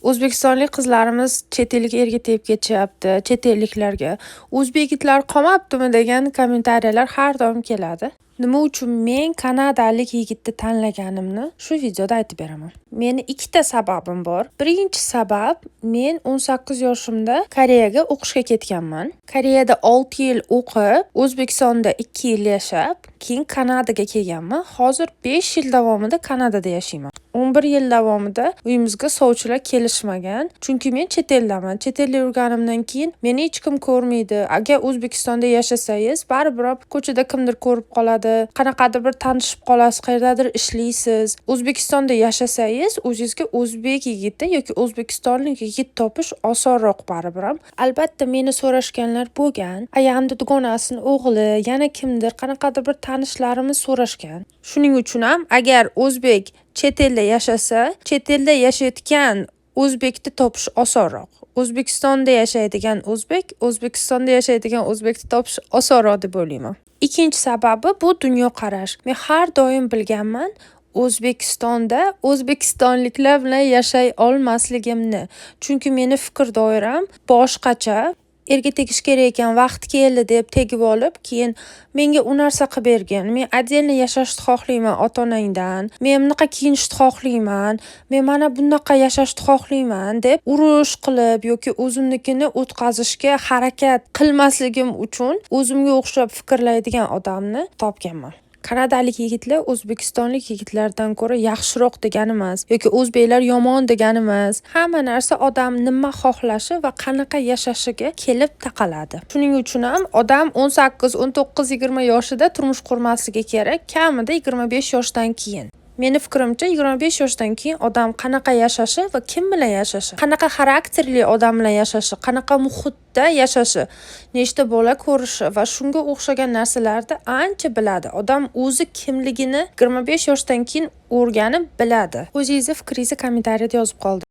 O'zbekistonlik qizlarimiz chet ellik erga tegib ketishyapti, chet elliklarga. O'zbek yigitlar qolmabdimi degan kommentariyalar har doim keladi. Nima uchun men kanadalik yigitni tanlaganimni shu videoda aytib beraman. Meni ikkita sababim bor. Birinchi sabab, men 18 yoshimda Koreyaga o'qishga ketganman. Koreyada 6 yil o'qib, O'zbekistonda 2 yil yashab, keyin Kanadaga kelganman. Hozir 5 yil davomida Kanadada yashayman. 11 yil davomida uyimizga sovchilar kelishmagan, chunki men chet eldaman. Chet elda yurganimdan keyin meni hech kim ko'rmaydi. Agar O'zbekistonda yashasangiz, baribir ko'chada kimdir ko'rib qoladi, qanaqadir bir tanishib qolasiz, qayerdadir ishlaysiz. O'zbekistonda yashasangiz, o'zingizga o'zbek yigiti yoki o'zbekistonlik yigit topish osonroq baribir. Albatta meni so'rashganlar bo'lgan. Ayamni dugonasining o'g'li, yana kimdir, qanaqadir bir tanishlarimiz so'rashgan. Shuning uchun ham agar o'zbek chet elda yashasa, chet elda yashayotgan o'zbekni topish osonroq. O'zbekistonda yashaydigan o'zbek, O'zbekistonda yashaydigan o'zbekni topish osonroq deb o'ylayman. Ikkinchi sababi bu dunyoqarash. Men har doim bilganman, O'zbekistonda o'zbekistonliklar bilan yashay olmasligimni. Chunki meni fikr doiram boshqacha. Erga tegish kerak ekan, vaqt keldi deb tegib olib, keyin menga u narsa qilib bergan. Men отдельно yashashni xohlayman ota-onangdan. Men bunaqa kiyinishni xohlayman. Men mana bunaqa yashashni xohlayman deb urush qilib yoki o'zimnikini o'tkazishga harakat qilmasligim uchun o'zimga o'xshab fikrlaydigan odamni topganman. Kanadalik yigitlar O'zbekistonlik yigitlardan ko'ra yaxshiroq degani emas yoki o'zbeklar yomon degani emas. Hamma narsa odam nima xohlashi va qanaqa yashashiga kelib taqaladi. Shuning uchun ham odam 18, 19, 20 yoshida turmush qurmasligi kerak, kamida 25 yoshdan keyin. Meni fikrimcha 25 yoshdan keyin odam qanaqa yashashi va kim bilan yashashi, qanaqa xarakterli odam bilan yashashi, qanaqa muhitda yashashi, nechta bola ko'rishi va shunga o'xshagan narsalarni ancha biladi. Odam o'zi kimligini 25 yoshdan keyin o'rganib biladi. O'zingizni fikringizni kommentariyada yozib qoldiring.